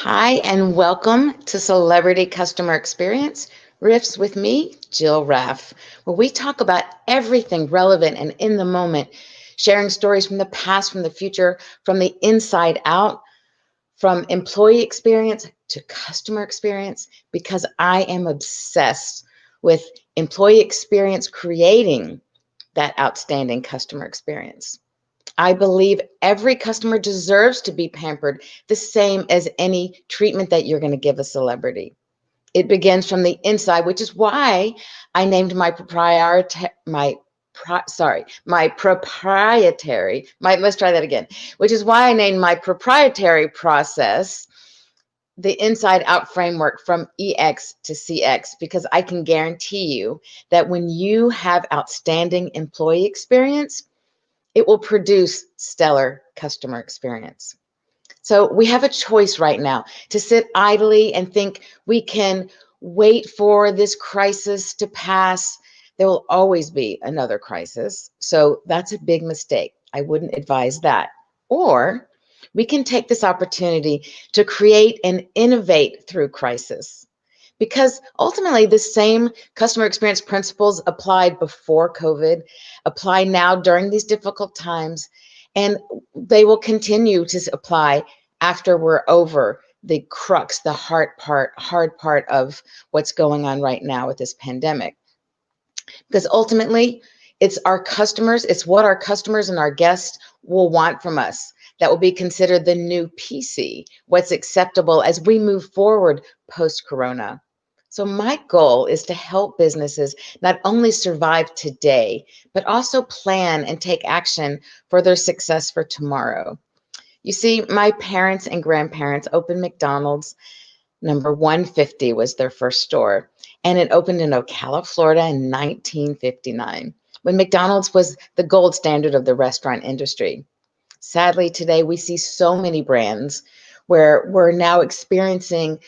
Hi, and welcome to Celebrity Customer Experience Riffs with me, Jill Raff, where we talk about everything relevant and in the moment, sharing stories from the past, from the future, from the inside out, from employee experience to customer experience, because I am obsessed with employee experience creating that outstanding customer experience. I believe every customer deserves to be pampered the same as any treatment that you're going to give a celebrity. It begins from the inside, which is why I named my proprietary, let's try that again, which is why I named my proprietary process the inside out framework from EX to CX, because I can guarantee you that when you have outstanding employee experience, it will produce stellar customer experience. So we have a choice right now to sit idly and think we can wait for this crisis to pass. There will always be another crisis. So that's a big mistake. I wouldn't advise that. Or we can take this opportunity to create and innovate through crisis. Because ultimately, the same customer experience principles applied before COVID apply now during these difficult times, and they will continue to apply after we're over the crux, the hard part of what's going on right now with this pandemic. Because ultimately, it's what our customers and our guests will want from us that will be considered the new PC, what's acceptable as we move forward post-corona. So my goal is to help businesses not only survive today, but also plan and take action for their success for tomorrow. You see, my parents and grandparents opened McDonald's. Number 150 was their first store, and it opened in Ocala, Florida in 1959, when McDonald's was the gold standard of the restaurant industry. Sadly, today we see so many brands where we're now experiencing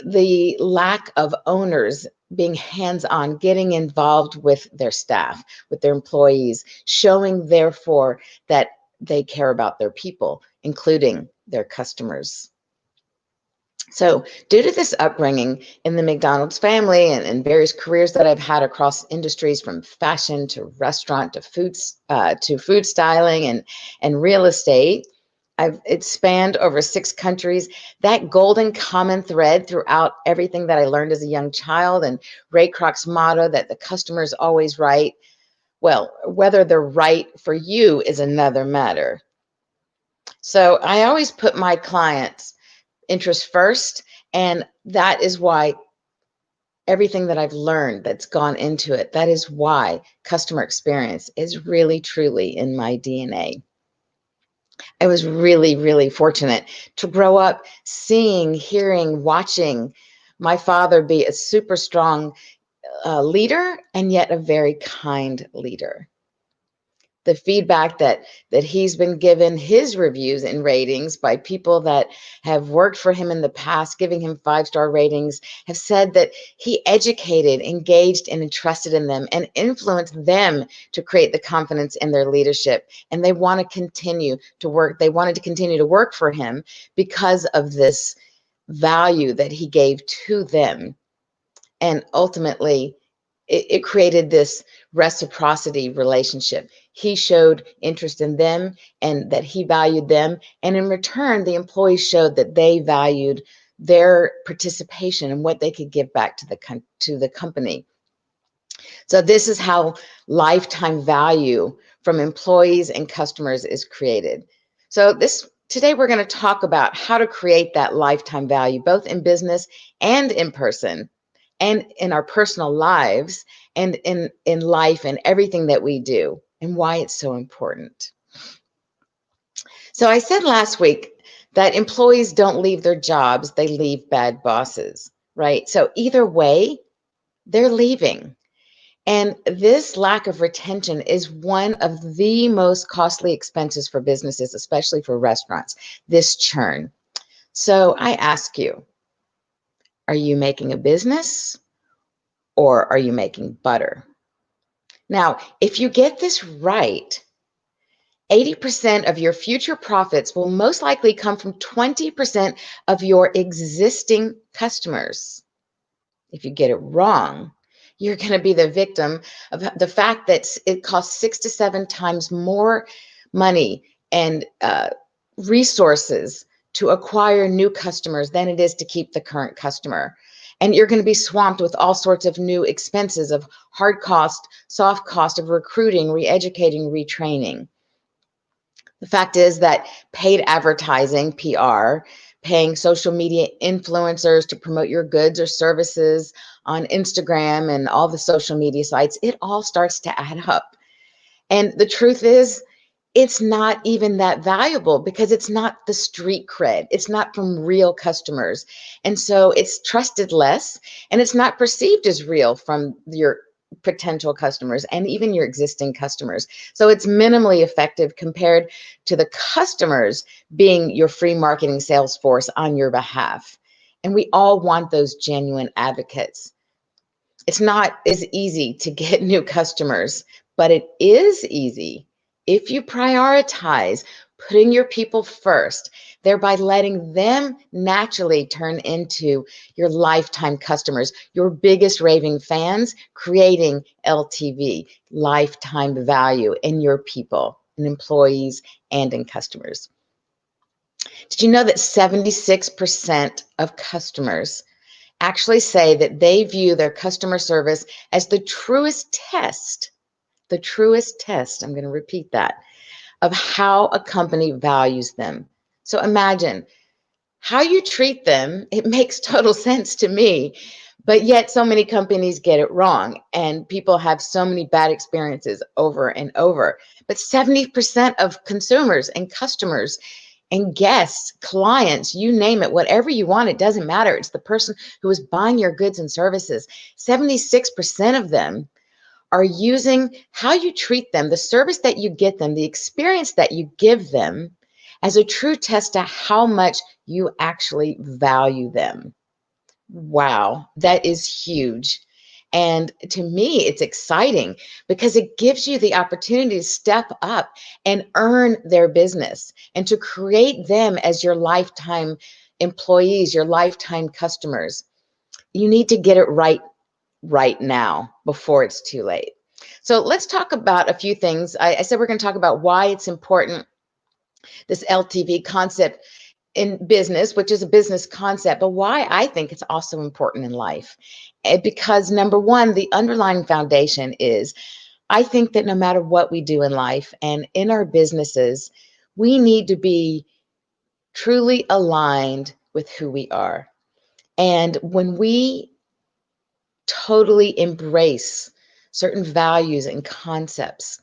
the lack of owners being hands-on, getting involved with their staff, with their employees, showing therefore that they care about their people, including their customers. So, due to this upbringing in the McDonald's family and various careers that I've had across industries from fashion to restaurant to food styling and real estate, it's spanned over 6 countries. That golden common thread throughout everything that I learned as a young child, and Ray Kroc's motto that the customer is always right. Well, whether they're right for you is another matter. So I always put my clients' interest first, and that is why everything that I've learned that's gone into it, that is why customer experience is really, truly in my DNA. I was really, really fortunate to grow up seeing, hearing, watching my father be a super strong leader and yet a very kind leader. The feedback that he's been given, his reviews and ratings by people that have worked for him in the past, giving him 5-star ratings, have said that he educated, engaged, and entrusted in them and influenced them to create the confidence in their leadership. And they want to continue to work. They wanted to continue to work for him because of this value that he gave to them. And ultimately, it created this reciprocity relationship. He showed interest in them and that he valued them. And in return, the employees showed that they valued their participation and what they could give back to the company. So this is how lifetime value from employees and customers is created. So today we're going to talk about how to create that lifetime value, both in business and in person, and in our personal lives, and in life and everything that we do, and why it's so important. So I said last week that employees don't leave their jobs, they leave bad bosses, right? So either way, they're leaving. And this lack of retention is one of the most costly expenses for businesses, especially for restaurants, this churn. So I ask you, are you making a business or are you making butter? Now, if you get this right, 80% of your future profits will most likely come from 20% of your existing customers. If you get it wrong, you're going to be the victim of the fact that it costs 6 to 7 times more money and resources to acquire new customers than it is to keep the current customer. And you're going to be swamped with all sorts of new expenses of hard cost, soft cost of recruiting, re-educating, retraining. The fact is that paid advertising, PR, paying social media influencers to promote your goods or services on Instagram and all the social media sites, it all starts to add up. And the truth is, it's not even that valuable because it's not the street cred. It's not from real customers. And so it's trusted less and it's not perceived as real from your potential customers and even your existing customers. So it's minimally effective compared to the customers being your free marketing sales force on your behalf. And we all want those genuine advocates. It's not as easy to get new customers, but it is easy if you prioritize putting your people first, thereby letting them naturally turn into your lifetime customers, your biggest raving fans, creating LTV, lifetime value in your people, in employees, and in customers. Did you know that 76% of customers actually say that they view their customer service as the truest test, I'm going to repeat that, of how a company values them. So imagine how you treat them. It makes total sense to me, but yet so many companies get it wrong and people have so many bad experiences over and over. But 70% of consumers and customers and guests, clients, you name it, whatever you want, it doesn't matter. It's the person who is buying your goods and services. 76% of them are using how you treat them, the service that you get them, the experience that you give them as a true test to how much you actually value them. Wow, that is huge. And to me, it's exciting because it gives you the opportunity to step up and earn their business and to create them as your lifetime employees, your lifetime customers. You need to get it right now before it's too late. So let's talk about a few things. I said we're going to talk about why it's important, this LTV concept in business, which is a business concept, but why I think it's also important in life. Because number one, the underlying foundation is I think that no matter what we do in life and in our businesses, we need to be truly aligned with who we are. And when we totally embrace certain values and concepts,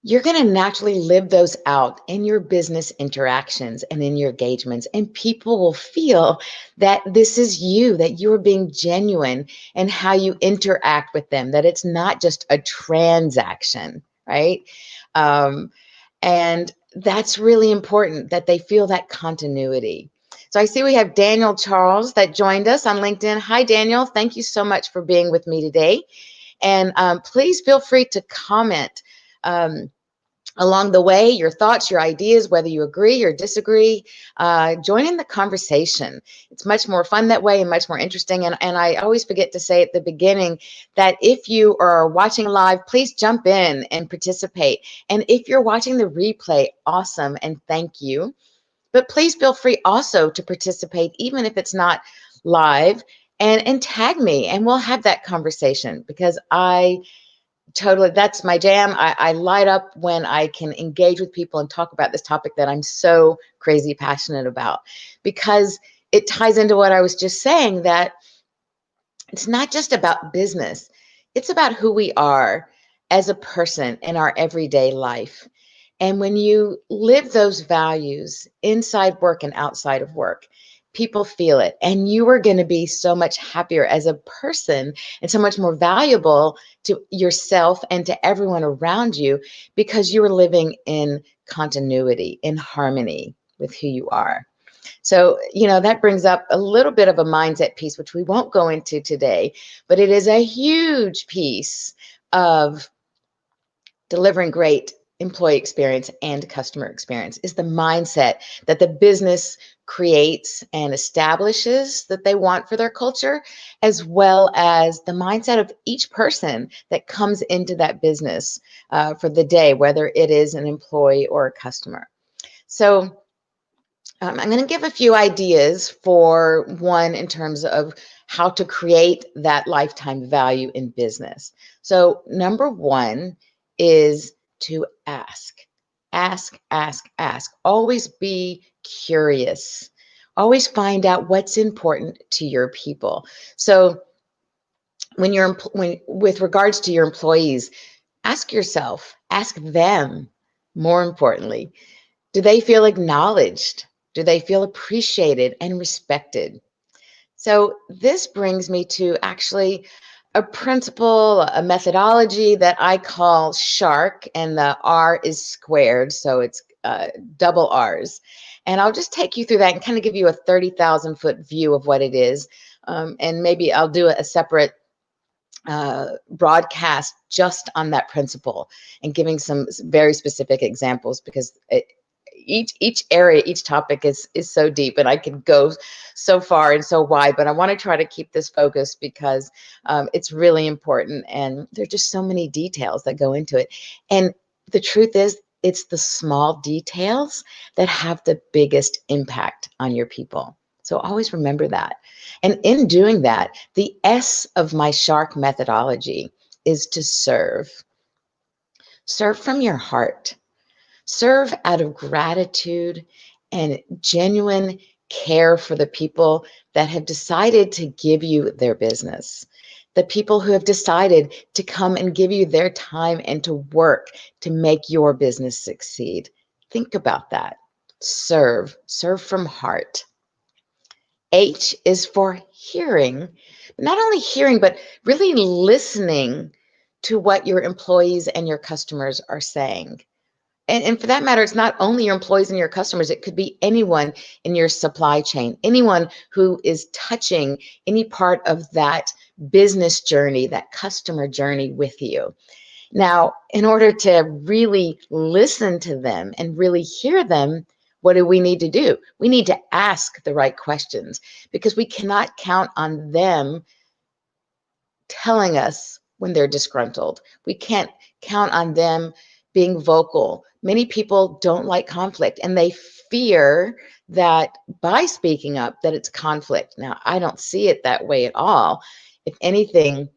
you're going to naturally live those out in your business interactions and in your engagements. And people will feel that this is you, that you're being genuine in how you interact with them, that it's not just a transaction, right? And that's really important that they feel that continuity. So I see we have Daniel Charles that joined us on LinkedIn. Hi, Daniel. Thank you so much for being with me today. And please feel free to comment along the way, your thoughts, your ideas, whether you agree or disagree. Join in the conversation. It's much more fun that way and much more interesting. And I always forget to say at the beginning that if you are watching live, please jump in and participate. And if you're watching the replay, awesome, and thank you. But please feel free also to participate, even if it's not live, and tag me, and we'll have that conversation because totally, that's my jam. I light up when I can engage with people and talk about this topic that I'm so crazy passionate about, because it ties into what I was just saying, that it's not just about business. It's about who we are as a person in our everyday life. And when you live those values inside work and outside of work, people feel it. And you are going to be so much happier as a person and so much more valuable to yourself and to everyone around you because you are living in continuity, in harmony with who you are. So, that brings up a little bit of a mindset piece, which we won't go into today, but it is a huge piece of delivering great employee experience and customer experience, is the mindset that the business creates and establishes that they want for their culture, as well as the mindset of each person that comes into that business for the day, whether it is an employee or a customer. So I'm going to give a few ideas for one in terms of how to create that lifetime value in business. So number one is to ask. Ask, ask, ask. Always be curious. Always find out what's important to your people. So with regards to your employees, ask yourself, ask them, more importantly, do they feel acknowledged? Do they feel appreciated and respected? So this brings me to actually a principle, a methodology that I call SHARK, and the R is squared, so it's double R's. And I'll just take you through that and kind of give you a 30,000-foot view of what it is. And maybe I'll do a separate broadcast just on that principle and giving some very specific examples, because each area, each topic is so deep, and I could go so far and so wide, but I want to try to keep this focused because it's really important, and there's just so many details that go into it. And the truth is, it's the small details that have the biggest impact on your people. So always remember that. And in doing that, the S of my SHARK methodology is to serve. Serve from your heart. Serve out of gratitude and genuine care for the people that have decided to give you their business. The people who have decided to come and give you their time and to work to make your business succeed. Think about that. Serve. Serve from heart. H is for hearing, not only hearing, but really listening to what your employees and your customers are saying. And for that matter, it's not only your employees and your customers, it could be anyone in your supply chain, anyone who is touching any part of that business journey, that customer journey with you. Now, in order to really listen to them and really hear them, what do we need to do? We need to ask the right questions, because we cannot count on them telling us when they're disgruntled. We can't count on them being vocal. Many people don't like conflict, and they fear that by speaking up that it's conflict. Now, I don't see it that way at all. If anything,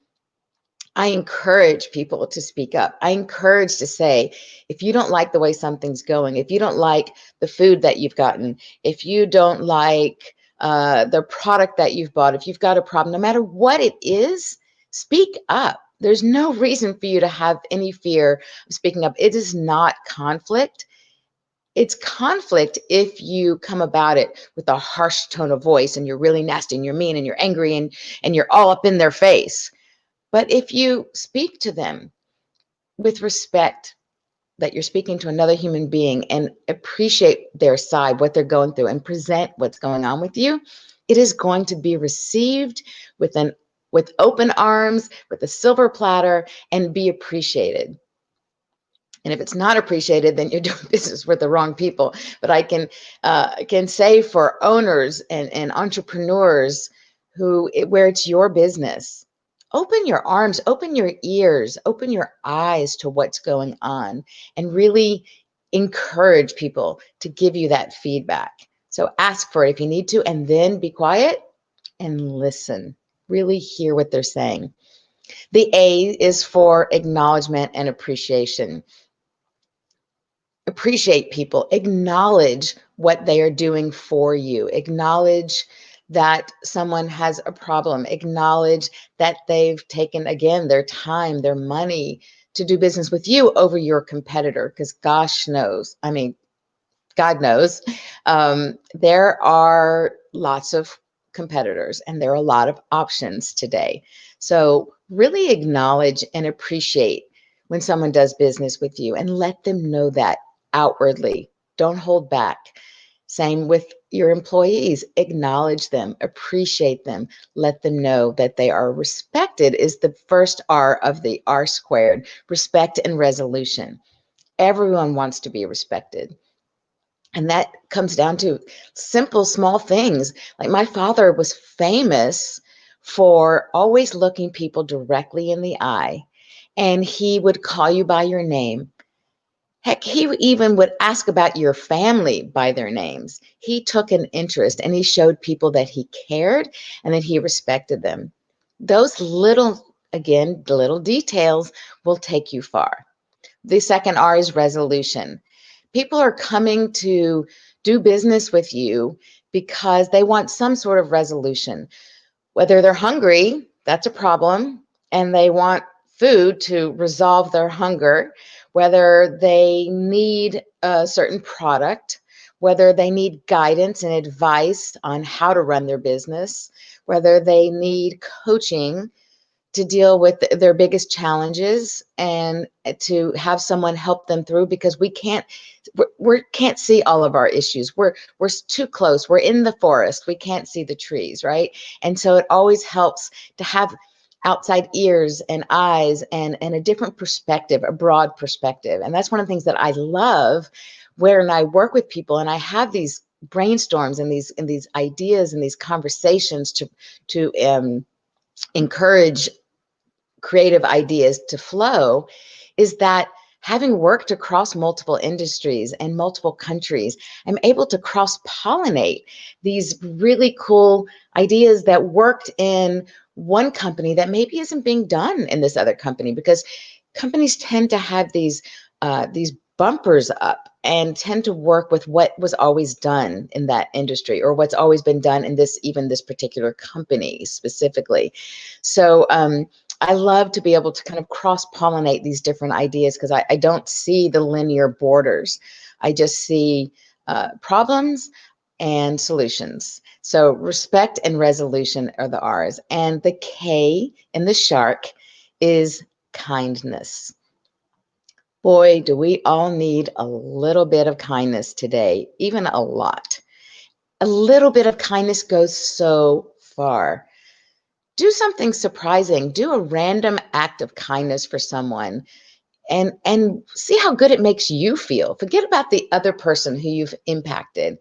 I encourage people to speak up. I encourage to say, if you don't like the way something's going, if you don't like the food that you've gotten, if you don't like the product that you've bought, if you've got a problem, no matter what it is, speak up. There's no reason for you to have any fear of speaking up. It is not conflict. It's conflict if you come about it with a harsh tone of voice and you're really nasty and you're mean and you're angry and you're all up in their face. But if you speak to them with respect, that you're speaking to another human being, and appreciate their side, what they're going through, and present what's going on with you, it is going to be received with open arms, with a silver platter, and be appreciated. And if it's not appreciated, then you're doing business with the wrong people. But I can say for owners and entrepreneurs where it's your business, open your arms, open your ears, open your eyes to what's going on, and really encourage people to give you that feedback. So ask for it if you need to, and then be quiet and listen. Really hear what they're saying. The A is for acknowledgement and appreciation. Appreciate people, acknowledge what they are doing for you, acknowledge that someone has a problem, acknowledge that they've taken, again, their time, their money to do business with you over your competitor, because gosh knows, I mean, God knows, there are lots of competitors and there are a lot of options today. So really acknowledge and appreciate when someone does business with you, and let them know that outwardly. Don't hold back. Same with your employees. Acknowledge them, appreciate them, let them know that they are respected, is the first R of the R squared, respect and resolution. Everyone wants to be respected. And that comes down to simple, small things. Like my father was famous for always looking people directly in the eye, and he would call you by your name. Heck, he even would ask about your family by their names. He took an interest and he showed people that he cared and that he respected them. Those little, again, little details will take you far. The second R is resolution. People are coming to do business with you because they want some sort of resolution. Whether they're hungry, that's a problem, and they want food to resolve their hunger, whether they need a certain product, whether they need guidance and advice on how to run their business, whether they need coaching to deal with their biggest challenges and to have someone help them through, because we can't see all of our issues. We're too close. We're in the forest. We can't see the trees, right? And so it always helps to have outside ears and eyes and a different perspective, a broad perspective. And that's one of the things that I love when I work with people and I have these brainstorms and these ideas and these conversations to encourage creative ideas to flow, is that having worked across multiple industries and multiple countries, I'm able to cross-pollinate these really cool ideas that worked in one company that maybe isn't being done in this other company, because companies tend to have these bumpers up and tend to work with what was always done in that industry or what's always been done in this particular company specifically. So I love to be able to kind of cross-pollinate these different ideas, because I don't see the linear borders. I just see problems and solutions. So respect and resolution are the R's. And the K in the shark is kindness. Boy, do we all need a little bit of kindness today, even a lot. A little bit of kindness goes so far. Do something surprising. Do a random act of kindness for someone and see how good it makes you feel. Forget about the other person who you've impacted.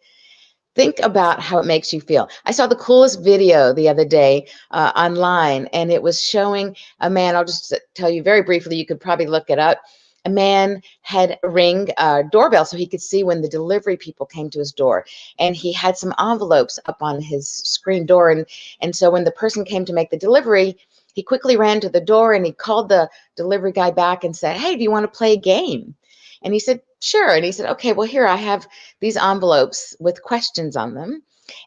Think about how it makes you feel. I saw the coolest video the other day online, and it was showing a man. I'll just tell you very briefly. You could probably look it up. A man had a ring doorbell so he could see when the delivery people came to his door. And he had some envelopes up on his screen door. And so when the person came to make the delivery, he quickly ran to the door and he called the delivery guy back and said, "Hey, do you want to play a game?" And he said, "Sure." And he said, "Okay, well, here I have these envelopes with questions on them.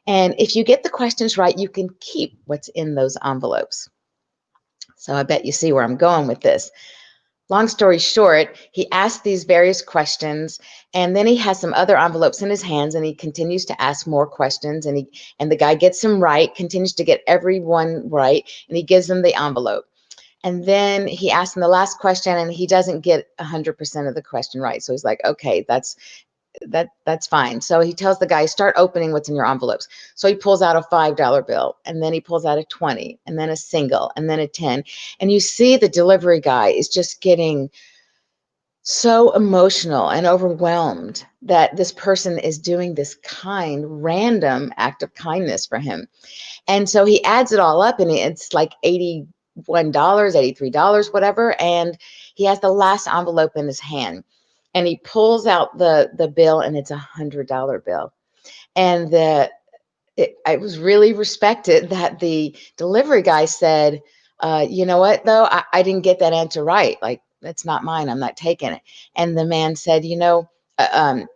And if you get the questions right, you can keep what's in those envelopes." So I bet you see where I'm going with this. Long story short, he asked these various questions, and then he has some other envelopes in his hands, and he continues to ask more questions, and the guy gets him right, continues to get everyone right, and he gives them the envelope. And then he asks him the last question, and he doesn't get 100% of the question right. So he's like, "Okay, that's fine." So he tells the guy, "Start opening what's in your envelopes." So he pulls out a $5 bill, and then he pulls out a 20, and then a single, and then a 10. And you see the delivery guy is just getting so emotional and overwhelmed that this person is doing this kind, random act of kindness for him. And so he adds it all up, and it's like $81, $83, whatever. And he has the last envelope in his hand, and he pulls out the bill, and it's $100 bill. And I was really respected that the delivery guy said, "You know what, though, I didn't get that answer right. Like, that's not mine. I'm not taking it." And the man said, uh, um,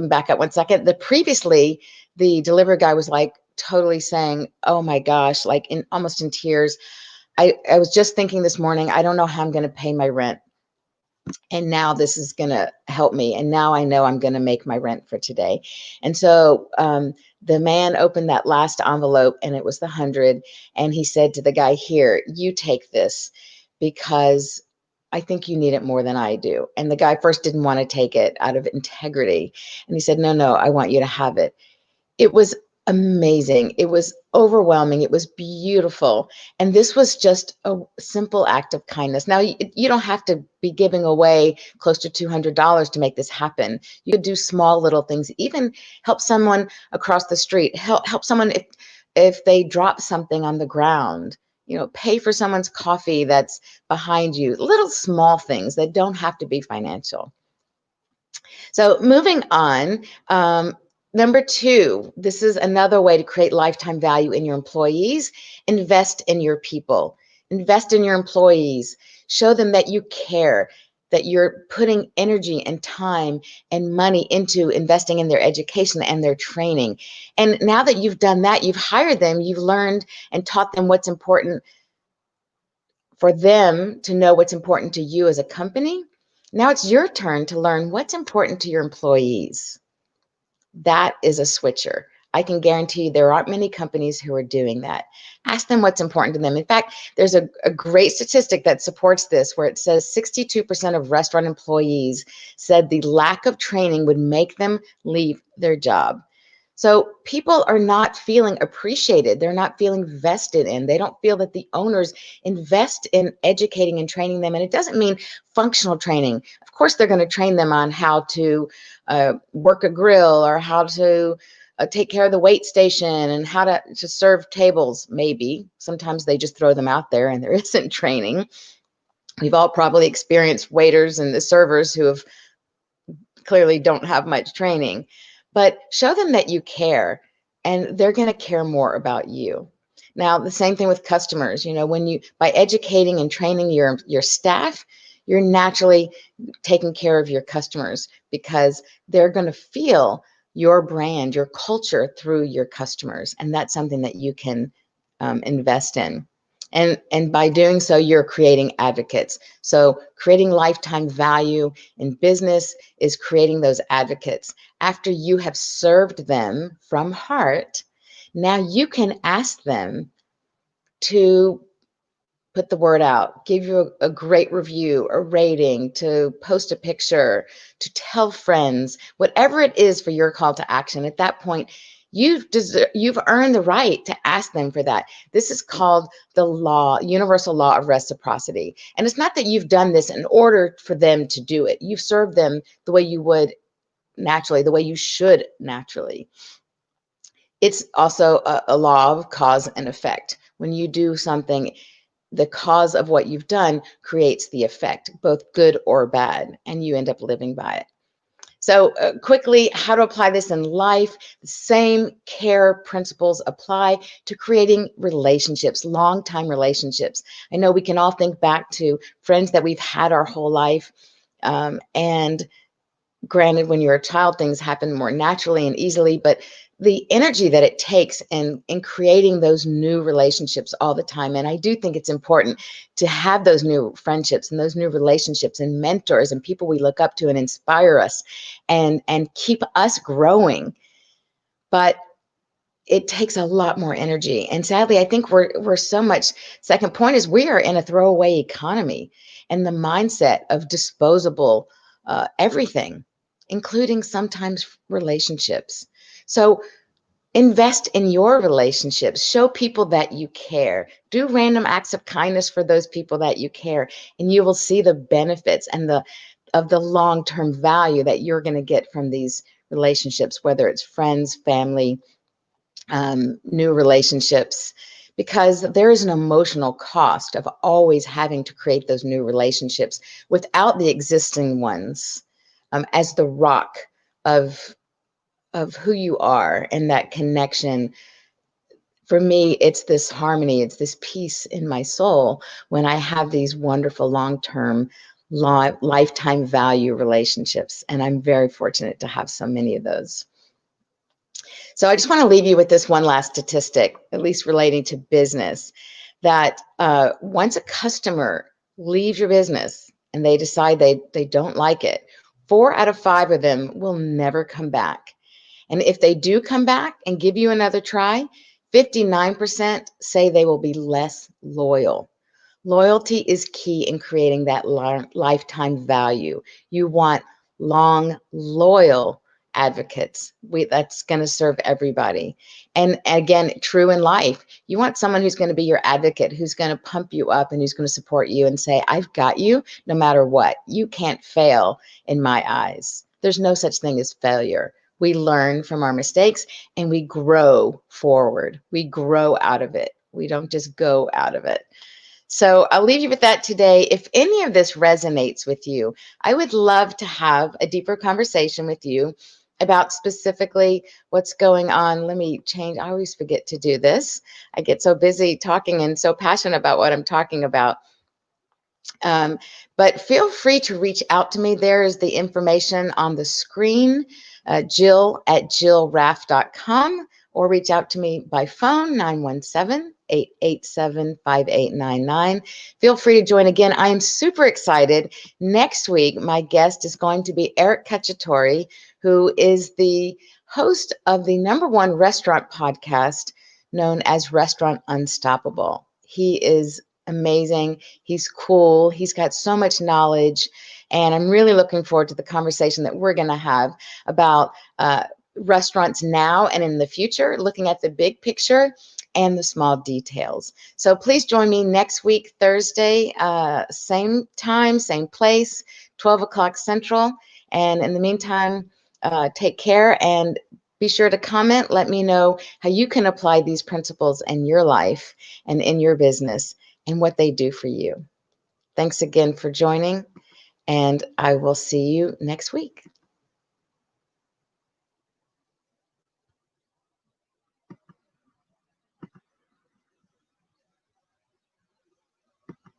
back up one second. Previously, the delivery guy was like totally saying, "Oh my gosh," like almost in tears. I was just thinking this morning, I don't know how I'm going to pay my rent. And now this is going to help me. And now I know I'm going to make my rent for today. And so the man opened that last envelope, and it was the 100. And he said to the guy, "Here, you take this, because I think you need it more than I do." And the guy first didn't want to take it out of integrity. And he said, "No, no, I want you to have it." It was amazing. It was overwhelming. It was beautiful. And this was just a simple act of kindness. Now, you don't have to be giving away close to $200 to make this happen. You could do small little things, even help someone across the street, help someone if they drop something on the ground, pay for someone's coffee that's behind you, little small things that don't have to be financial. So moving on, number 2, this is another way to create lifetime value in your employees. Invest in your people. Invest in your employees. Show them that you care, that you're putting energy and time and money into investing in their education and their training. And now that you've done that, you've hired them, you've learned and taught them what's important for them to know what's important to you as a company. Now it's your turn to learn what's important to your employees. That is a switcher. I can guarantee you there aren't many companies who are doing that. Ask them what's important to them. In fact, there's a great statistic that supports this where it says 62% of restaurant employees said the lack of training would make them leave their job. So people are not feeling appreciated. They're not feeling vested in. They don't feel that the owners invest in educating and training them. And it doesn't mean functional training. Of course, they're going to train them on how to work a grill or how to take care of the wait station and how to serve tables, maybe. Sometimes they just throw them out there and there isn't training. We've all probably experienced waiters and the servers who have clearly don't have much training. But show them that you care, and they're going to care more about you. Now, the same thing with customers. By educating and training your staff, you're naturally taking care of your customers because they're going to feel your brand, your culture through your customers, and that's something that you can invest in. And by doing so, you're creating advocates. So creating lifetime value in business is creating those advocates. After you have served them from heart, now you can ask them to put the word out, give you a great review, a rating, to post a picture, to tell friends, whatever it is for your call to action. At that point, you've earned the right to ask them for that. This is called the universal law of reciprocity. And it's not that you've done this in order for them to do it. You've served them the way you would naturally, the way you should naturally. It's also a law of cause and effect. When you do something, the cause of what you've done creates the effect, both good or bad, and you end up living by it. So quickly, how to apply this in life. The same care principles apply to creating relationships, long-time relationships. I know we can all think back to friends that we've had our whole life. And granted, when you're a child, things happen more naturally and easily, but the energy that it takes in creating those new relationships all the time. And I do think it's important to have those new friendships and those new relationships and mentors and people we look up to and inspire us and keep us growing. But it takes a lot more energy. And sadly, I think we're so much, second point is we are in a throwaway economy and the mindset of disposable everything, including sometimes relationships. So invest in your relationships. Show people that you care. Do random acts of kindness for those people that you care, and you will see the benefits and of the long-term value that you're going to get from these relationships, whether it's friends, family, new relationships, because there is an emotional cost of always having to create those new relationships without the existing ones as the rock of who you are and that connection. For me, it's this harmony, it's this peace in my soul when I have these wonderful long-term, lifetime value relationships. And I'm very fortunate to have so many of those. So I just want to leave you with this one last statistic, at least relating to business, that once a customer leaves your business and they decide they don't like it, 4 out of 5 of them will never come back. And if they do come back and give you another try, 59% say they will be less loyal. Loyalty is key in creating that lifetime value. You want long, loyal advocates. That's going to serve everybody. And again, true in life, you want someone who's going to be your advocate, who's going to pump you up and who's going to support you and say, I've got you no matter what. You can't fail in my eyes. There's no such thing as failure. We learn from our mistakes and we grow forward. We grow out of it. We don't just go out of it. So I'll leave you with that today. If any of this resonates with you, I would love to have a deeper conversation with you about specifically what's going on. Let me change. I always forget to do this. I get so busy talking and so passionate about what I'm talking about. But feel free to reach out to me. There is the information on the screen, Jill@jillraff.com, or reach out to me by phone, 917-887-5899. Feel free to join again. I am super excited. Next week, my guest is going to be Eric Cacciatore, who is the host of the #1 restaurant podcast known as Restaurant Unstoppable. He is amazing. He's cool. He's got so much knowledge. And I'm really looking forward to the conversation that we're going to have about restaurants now and in the future, looking at the big picture and the small details. So please join me next week, Thursday, same time, same place, 12 o'clock Central. And in the meantime, take care and be sure to comment. Let me know how you can apply these principles in your life and in your business and what they do for you. Thanks again for joining, and I will see you next week.